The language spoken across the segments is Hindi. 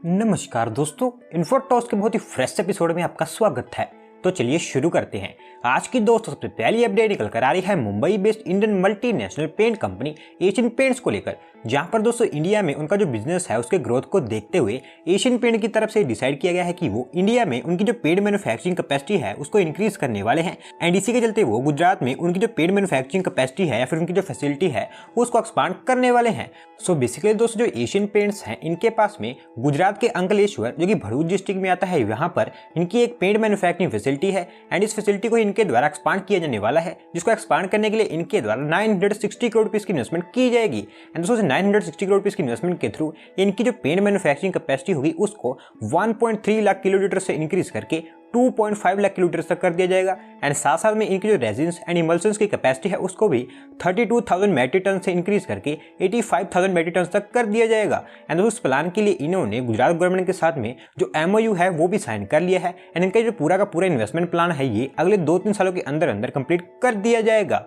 नमस्कार दोस्तों, इन्फोटॉक्स के बहुत ही फ्रेश एपिसोड में आपका स्वागत है। तो चलिए शुरू करते हैं। आज की दोस्तों सबसे पहली अपडेट निकल कर आ रही है Mumbai based Indian multinational paint company Asian Paints को लेकर, जहां पर दोस्तों इंडिया में उनका जो बिजनेस है उसके ग्रोथ को देखते हुए एशियन पेंट की तरफ से डिसाइड किया गया है कि वो इंडिया में उनकी जो पेंट मैन्युफैक्चरिंग कैपेसिटी है उसको इंक्रीज करने वाले हैं। एंड इसी के चलते वो गुजरात में उनकी जो पेंट मैन्युफैक्चरिंग कैपेसिटी है या फिर उनकी जो फैसिलिटी है उसको एक्सपांड करने वाले हैं। सो बेसिकली दोस्तों जो एशियन पेंट्स हैं इनके पास में गुजरात के अंकलेश्वर जो कि भरूच डिस्ट्रिक्ट में आता है, यहाँ पर इनकी एक पेंट मैन्युफैक्चरिंग फैसिलिटी है। एंड इस फैसिलिटी को इनके द्वारा एक्सपांड किया जाने वाला है, जिसको एक्सपांड करने के लिए इनके द्वारा 960 करोड़ रुपीस की इन्वेस्टमेंट की जाएगी। एंड दोस्तों 960 करोड़ रुपीस की इन्वेस्टमेंट के थ्रू इनकी जो पेंट मैन्युफैक्चरिंग कैपेसिटी होगी उसको 1.3 लाख किलोलीटर से इंक्रीज करके 2.5 लाख किलोलीटर तक कर दिया जाएगा। एंड साथ साथ में इनकी जो रेजिन्स एंड इमल्शंस की कैपेसिटी है उसको भी 32,000 मेट्रिक टन से इंक्रीज करके 85,000 मेट्रिक टन तक कर दिया जाएगा। एंड उस प्लान के लिए इन्होंने गुजरात गवर्नमेंट के साथ में जो MOU है वो भी साइन कर लिया है। एंड इनका जो पूरा का पूरा इन्वेस्टमेंट प्लान है ये अगले 2-3 सालों के अंदर अंदर कंप्लीट कर दिया जाएगा।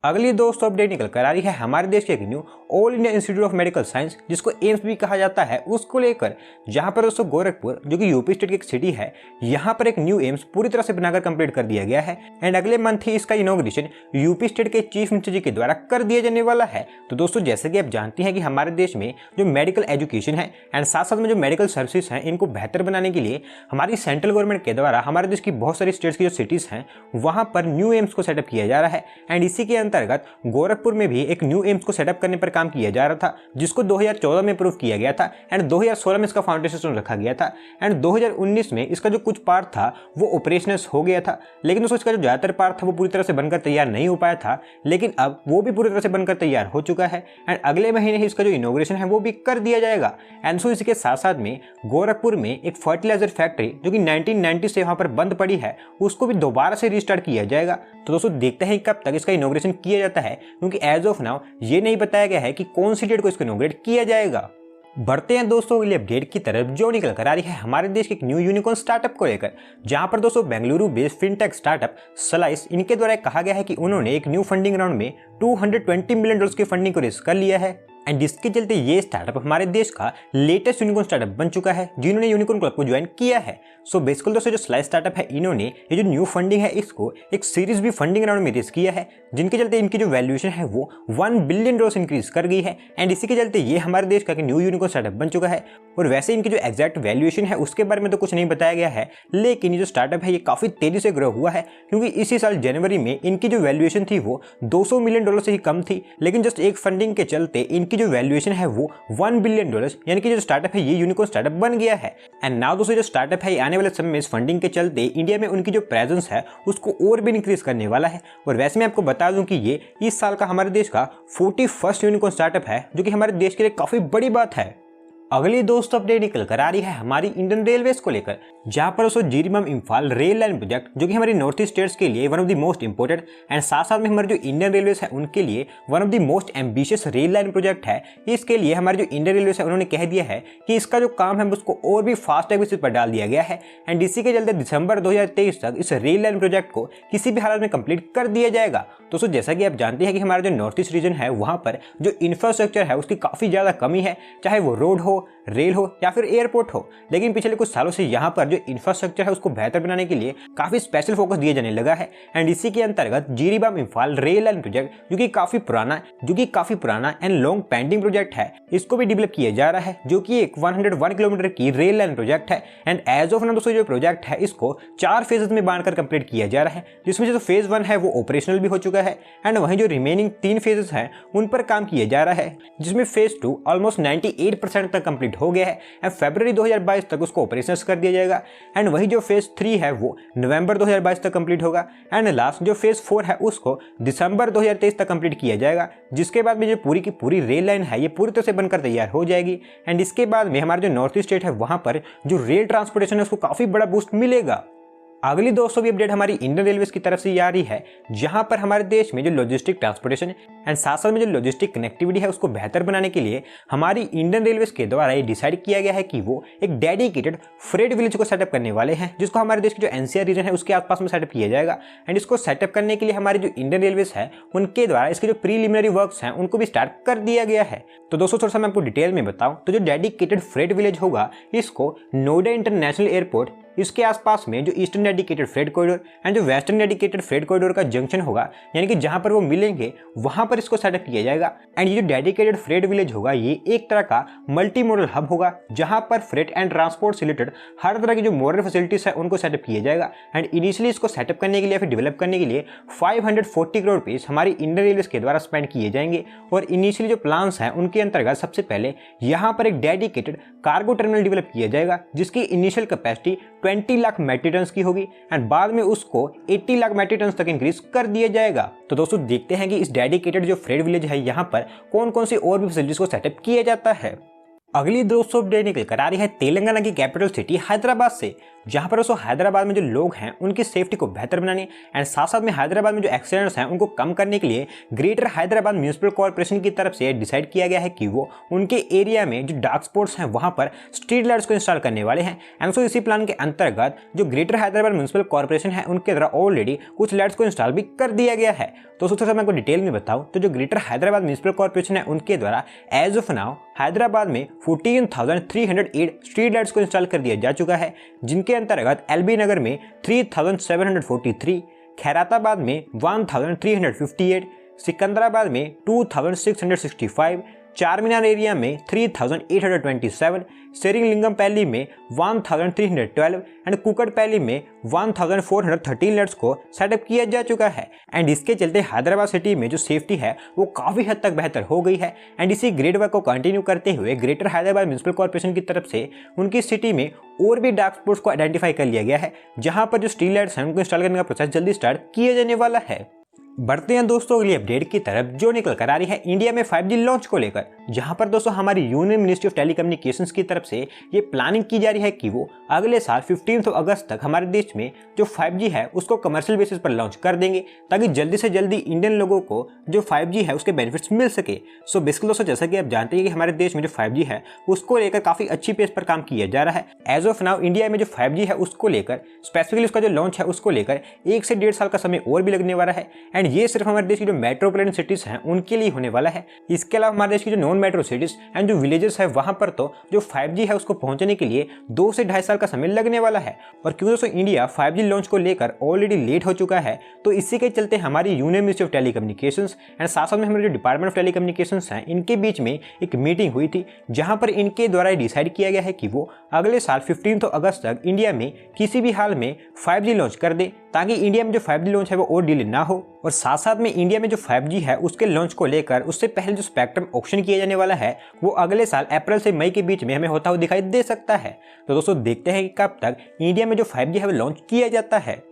अगली दोस्तों अपडेट निकल कर आ रही है हमारे देश के एक knew all India institute of medical science, जिसको एम्स भी कहा जाता है, उसको लेकर, जहां पर दोस्तों गोरखपुर जो कि यूपी स्टेट की एक सिटी है, यहां पर एक न्यू एम्स पूरी तरह से बनाकर कंप्लीट कर दिया गया है। एंड अगले मंथ ही इसका इनॉग्रेशन यूपी स्टेट के चीफ मिनिस्टर जी के द्वारा कर दिया जाने वाला है। तो दोस्तों जैसे कि आप जानते हैं कि हमारे देश में जो मेडिकल एजुकेशन है एंड साथ साथ में जो मेडिकल सर्विसेज हैं इनको बेहतर बनाने के लिए हमारी सेंट्रल गवर्नमेंट के द्वारा हमारे देश की बहुत सारी स्टेट्स की जो सिटीज हैं वहां पर न्यू एम्स को सेटअप किया जा रहा है। एंड इसी के अंतर्गत गोरखपुर में भी एक न्यू एम्स को सेटअप करने पर काम किया जा रहा था, जिसको 2014 में अप्रूव किया गया था। एंड 2016 में इसका फाउंडेशन स्टोन रखा गया था। एंड 2019 में इसका जो कुछ पार्ट था वो ऑपरेशनल हो गया था, लेकिन दोस्तों इसका जो ज्यादातर पार्ट था वो पूरी तरह से बनकर तैयार नहीं हो पाया था, लेकिन अब वो भी पूरी तरह से बनकर तैयार हो चुका है। एंड अगले महीने ही इसका जो इनॉग्रेशन है वो भी कर दिया जाएगा। एंड सो इसके साथ साथ में गोरखपुर में एक फर्टिलाइजर फैक्ट्री जो कि 1990 से वहां पर बंद पड़ी है उसको भी दोबारा से रिस्टार्ट किया जाएगा। तो दोस्तों देखते हैं कब तक इसका इनॉग्रेशन किया जाता है, क्योंकि एज ऑफ नाउ ये नहीं बताया गया है कि कौन सी डेट को इसको इनॉग्रेट किया जाएगा। बढ़ते हैं दोस्तों अगली अपडेट की तरफ, जो निकल कर आ रही है हमारे देश के एक न्यू यूनिकॉर्न स्टार्टअप को लेकर, जहां पर दोस्तों Bengaluru based fintech startup slice, इनके द्वारा कहा गया है कि उन्होंने एक न्यू फंडिंग राउंड में $220 मिलियन की फंडिंग को रेज कर लिया है। एंड जिसके चलते ये स्टार्टअप हमारे देश का लेटेस्ट यूनिकॉर्न स्टार्टअप बन चुका है, जिन्होंने यूनिकॉर्न क्लब को ज्वाइन किया है। सो बेसिकली दोस्तों जो स्लाइस स्टार्टअप है इन्होंने ये जो न्यू फंडिंग है इसको एक सीरीज भी फंडिंग राउंड में रेज किया है, जिनके चलते इनकी जो वैल्यूएशन है वो $1 बिलियन इंक्रीज कर गई है। एंड इसी के चलते ये हमारे देश का न्यू यूनिकॉर्न स्टार्टअप बन चुका है। और वैसे इनकी जो एग्जैक्ट वैल्यूएशन है उसके बारे में तो कुछ नहीं बताया गया है, लेकिन ये जो स्टार्टअप है ये काफी तेजी से ग्रो हुआ है, क्योंकि इसी साल जनवरी में इनकी जो वैल्यूएशन थी वो $200 मिलियन से ही कम थी, लेकिन जस्ट एक फंडिंग के चलते इनकी जो वैल्यूएशन है वो $1 बिलियन, यानी कि जो स्टार्टअप है ये यूनिकॉर्न स्टार्टअप बन गया है। एंड नाउ दोस्तों जो स्टार्टअप है आने वाले समय में इस फंडिंग के चलते इंडिया में उनकी जो प्रेजेंस है उसको और भी इंक्रीज करने वाला है। और वैसे मैं आपको बता दूं कि ये इस साल का हमारे देश का 41st यूनिकॉर्न स्टार्टअप है, जो कि हमारे देश के लिए काफी बड़ी बात है। अगली दोस्तों अपडेट निकल कर आ रही है हमारी इंडियन रेलवेज को लेकर, जहां पर उसको Jiribam Imphal rail line project, जो कि हमारी नॉर्थ ईस्ट स्टेट्स के लिए one of the most important and साथ साथ में हमारे जो इंडियन रेलवेज है उनके लिए one of the most ambitious rail line project है। इसके लिए हमारे जो इंडियन रेलवेज है उन्होंने कह दिया है कि इसका जो काम है उसको और भी फास्ट बेसिस पर डाल दिया गया है। एंड इसी के चलते दिसंबर 2023 तक इस रेल लाइन प्रोजेक्ट को किसी भी हालत में कंप्लीट कर दिया जाएगा। दोस्तों जैसा कि आप जानते हैं कि हमारा जो नॉर्थ ईस्ट रीजन है वहां पर जो इंफ्रास्ट्रक्चर है उसकी काफी ज्यादा कमी है, चाहे वो रोड हो, रेल हो या फिर एयरपोर्ट हो। लेकिन पिछले कुछ सालों से यहाँ पर जो इंफ्रास्ट्रक्चर है उसको बेहतर बनाने के लिए काफी स्पेशल फोकस दिए जाने लगा है। एंड इसी के अंतर्गत Jiribam Imphal rail line project, जो कि काफी पुराना एंड लॉन्ग पेंडिंग प्रोजेक्ट है, इसको भी डेवलप किया जा रहा है, जो कि एक 101 किलोमीटर की रेल लाइन प्रोजेक्ट है। एंड एज ऑफ नाउ दोस्तों जो प्रोजेक्ट है इसको 4 फेजेस में बांटकर कंप्लीट किया जा रहा है, जिसमें जो फेज 1 है वो ऑपरेशनल भी हो चुका है। एंड वहीं जो रिमेनिंग 3 फेजेस हैं उन पर काम किया जा रहा है, जिसमें फेज 2 ऑलमोस्ट 98% तक कंप्लीट हो गया है। एंड फरवरी 2022 तक उसको ऑपरेशनल कर दिया जाएगा। एंड वही जो फेज 3 है वो नवंबर 2022 तक कंप्लीट होगा। एंड लास्ट जो फेज 4 है उसको दिसंबर 2023 तक कंप्लीट किया जाएगा, जिसके बाद में जो पूरी की पूरी रेल लाइन है ये पूरी तरह से बनकर तैयार हो जाएगी। एंड इसके बाद में हमारा जो नॉर्थ ईस्ट स्टेट है वहां पर जो रेल ट्रांसपोर्टेशन है उसको काफी बड़ा बूस्ट मिलेगा। अगली दोस्तों भी अपडेट हमारी इंडियन रेलवे की तरफ से आ रही है, जहां पर हमारे देश में जो लॉजिस्टिक ट्रांसपोर्टेशन एंड साथ साथ में जो लॉजिस्टिक कनेक्टिविटी है उसको बेहतर बनाने के लिए हमारी इंडियन रेलवे के द्वारा ये डिसाइड किया गया है कि वो एक डेडिकेटेड फ्रेट विलेज को सेटअप करने वाले हैं, जिसको हमारे देश की जो एनसीआर रीजन है उसके आसपास में सेटअप किया जाएगा। एंड इसको सेटअप करने के लिए हमारी जो इंडियन रेलवे है उनके द्वारा इसके जो प्रीलिमिनरी वर्क्स हैं उनको भी स्टार्ट कर दिया गया है। तो दोस्तों थोड़ा सा मैं आपको डिटेल में बताऊं तो जो डेडिकेटेड फ्रेट विलेज होगा इसको नोएडा इंटरनेशनल एयरपोर्ट, इसके आसपास में जो eastern dedicated freight corridor and जो वेस्टर्न डेडिकेटेड फ्रेट कॉरिडोर का जंक्शन होगा, यानी कि जहां पर वो मिलेंगे वहां पर इसको सेटअप किया जाएगा। एंड ये जो डेडिकेटेड फ्रेट विलेज होगा ये एक तरह का मल्टी मॉडल हब होगा, जहां पर फ्रेट एंड ट्रांसपोर्ट से रिलेटेड हर तरह की जो मॉडल फैसिलिटीज है उनको सेटअप किया जाएगा। एंड इनिशियली इसको सेटअप करने के लिए फिर डेवलप करने के लिए 540 करोड़ रुपीज हमारी इंडियन रेलवे के द्वारा स्पेंड किए जाएंगे। और इनिशियली जो प्लान्स हैं उनके अंतर्गत सबसे पहले यहाँ पर एक डेडिकेटेड कार्गो टर्मिनल डेवलप किया जाएगा, जिसकी initial capacity 20 lakh metric tonne की होगी एंड बाद में उसको 80 लाख मेट्रिक टन तक इंक्रीज कर दिया जाएगा। तो दोस्तों देखते हैं कि इस डेडिकेटेड जो फ्रेट विलेज है यहाँ पर कौन कौन सी और भी फैसिलिटीज को सेटअप किया जाता है। अगली दोस्तों अपडेट निकल कर आ रही है तेलंगाना की कैपिटल सिटी हैदराबाद से, जहां पर दोस्तों हैदराबाद में जो लोग हैं उनकी सेफ्टी को बेहतर बनाने एंड साथ साथ में हैदराबाद में जो एक्सीडेंट्स हैं उनको कम करने के लिए ग्रेटर हैदराबाद म्यूनिसिपल कॉर्पोरेशन की तरफ से डिसाइड किया गया है कि वो उनके एरिया में जो डार्क स्पॉट्स हैं वहां पर स्ट्रीट लाइट्स को इंस्टॉल करने वाले हैं। एंड सो इसी प्लान के अंतर्गत जो ग्रेटर हैदराबाद म्यूनिसिपल कॉर्पोरेशन है उनके द्वारा ऑलरेडी कुछ लाइट्स को इंस्टॉल भी कर दिया गया है। तो सबसे मैं आपको डिटेल में बताऊं तो जो ग्रेटर हैदराबाद म्यूनिसिपल कॉर्पोरेशन है उनके द्वारा एज ऑफ नाउ हैदराबाद में 14,308 स्ट्रीट लाइट्स को इंस्टॉल कर दिया जा चुका है, जिनके अंतर्गत एलबी नगर में 3,743, खैराताबाद में 1,358, सिकंदराबाद में 2,665, चारमीनार एरिया में 3,827, सेरिंगलिंगमपल्ली में 1,312 एंड कुकटपल्ली में 1,413 लाइट्स को सेटअप किया जा चुका है। एंड इसके चलते हैदराबाद सिटी में जो सेफ्टी है वो काफ़ी हद तक बेहतर हो गई है। एंड इसी ग्रेड वर्क को कंटिन्यू करते हुए ग्रेटर हैदराबाद म्यूनिसिपल कॉर्पोरेशन की तरफ से उनकी सिटी में और भी डार्क स्पॉट्स को आइडेंटिफाई कर लिया गया है, जहां पर जो स्ट्रीट लाइट्स हैं उनको इंस्टॉल करने का प्रोसेस जल्दी स्टार्ट किया जाने वाला है। बढ़ते हैं दोस्तों अगली अपडेट की तरफ, जो निकल कर आ रही है इंडिया में 5G लॉन्च को लेकर, जहां पर दोस्तों हमारी यूनियन मिनिस्ट्री ऑफ टेलीकम्युनिकेशंस की तरफ से ये प्लानिंग की जा रही है कि वो अगले साल 15 अगस्त तक हमारे देश में जो 5G है उसको कमर्शियल बेसिस पर लॉन्च कर देंगे, ताकि जल्दी से जल्दी इंडियन लोगों को जो 5G है उसके बेनिफिट्स मिल सके। सो बेसिकली दोस्तों जैसा कि आप जानते हैं कि हमारे देश में जो 5G है उसको लेकर काफ़ी अच्छी पेस पर काम किया जा रहा है। एज ऑफ नाउ इंडिया में जो 5G है उसको लेकर स्पेसिफिकली उसका जो लॉन्च है उसको लेकर 1 से 1.5 साल का समय और भी लगने वाला है। एंड ये सिर्फ हमारे देश जो मेट्रोपॉलिटन सिटीज हैं उनके लिए होने वाला है। इसके अलावा हमारे देश की जो नॉन मेट्रो सिटीज एंड जो विलेजेस है वहां पर तो जो 5G है उसको पहुंचने के लिए 2 से 2.5 साल का समय लगने वाला है। और क्यों दोस्तों इंडिया 5G लॉन्च को लेकर ऑलरेडी लेट हो चुका है, तो इसी के चलते हमारी union ministry of telecommunications and साथ साथ में हमारे जो डिपार्टमेंट ऑफ टेलीकम्युनिकेशंस हैं इनके बीच में एक मीटिंग हुई थी, जहां पर इनके द्वारा डिसाइड किया गया है कि वो अगले साल 15 अगस्त तक इंडिया में किसी भी हाल में 5G लॉन्च कर दे, ताकि इंडिया में जो 5G लॉन्च है वो और डिले ना हो। और साथ साथ में इंडिया में जो 5G है उसके लॉन्च को लेकर उससे पहले जो स्पेक्ट्रम ऑक्शन किया जाने वाला है वो अगले साल अप्रैल से मई के बीच में हमें होता हुआ दिखाई दे सकता है। तो दोस्तों देखते हैं कि कब तक इंडिया में जो 5G है वो लॉन्च किया जाता है।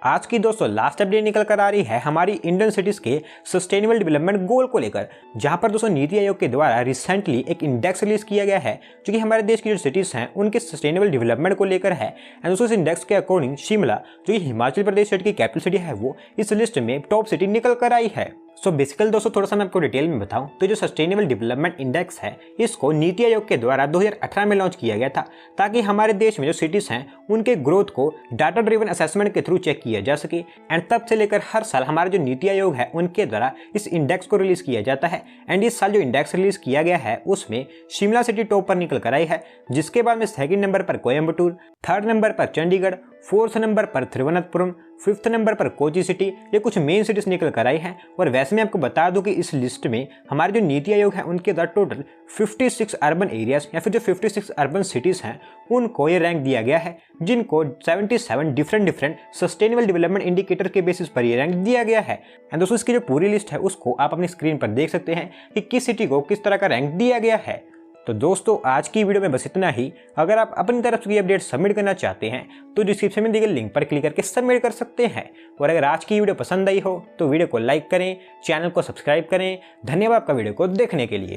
आज की दोस्तों लास्ट अपडेट निकल कर आ रही है हमारी इंडियन सिटीज के सस्टेनेबल डेवलपमेंट गोल को लेकर, जहां पर दोस्तों नीति आयोग के द्वारा रिसेंटली एक इंडेक्स रिलीज किया गया है जो कि हमारे देश की जो सिटीज हैं उनके सस्टेनेबल डेवलपमेंट को लेकर है। एंड दोस्तों इस इंडेक्स के अकॉर्डिंग शिमला जो कि हिमाचल प्रदेश स्टेट की कैपिटल सिटी है वो इस लिस्ट में टॉप सिटी निकल कर आई है। सो बेसिकली दोस्तों थोड़ा सा मैं आपको डिटेल में बताऊं तो जो सस्टेनेबल डेवलपमेंट इंडेक्स है इसको नीति आयोग के द्वारा 2018 में लॉन्च किया गया था, ताकि हमारे देश में जो सिटीज हैं उनके ग्रोथ को डाटा ड्रिवन असेसमेंट के थ्रू चेक किया जा सके। एंड तब से लेकर हर साल हमारा जो नीति आयोग है उनके द्वारा इस इंडेक्स को रिलीज किया जाता है। एंड इस साल जो इंडेक्स रिलीज किया गया है उसमें शिमला सिटी टॉप पर निकल कर आई है, जिसके बाद में 2nd नंबर पर कोयम्बटूर, 3rd नंबर पर चंडीगढ़, 4th नंबर पर थिरुवनंतपुरम, 5th नंबर पर कोची सिटी, ये कुछ मेन सिटीज निकल कर आई हैं। और वैसे मैं आपको बता दूं कि इस लिस्ट में हमारे जो नीति आयोग है उनके द्वारा टोटल 56 अर्बन एरियाज या फिर जो 56 अर्बन सिटीज हैं उनको ये रैंक दिया गया है, जिनको 77 डिफरेंट सस्टेनेबल डेवलपमेंट इंडिकेटर के बेसिस पर ये रैंक दिया गया है। एंड दोस्तों इसकी जो पूरी लिस्ट है उसको आप अपनी स्क्रीन पर देख सकते हैं कि किस सिटी को किस तरह का रैंक दिया गया है। तो दोस्तों आज की वीडियो में बस इतना ही। अगर आप अपनी तरफ से अपडेट सबमिट करना चाहते हैं तो डिस्क्रिप्शन में दिए गए लिंक पर क्लिक करके सबमिट कर सकते हैं। और अगर आज की वीडियो पसंद आई हो तो वीडियो को लाइक करें, चैनल को सब्सक्राइब करें। धन्यवाद आपका वीडियो को देखने के लिए।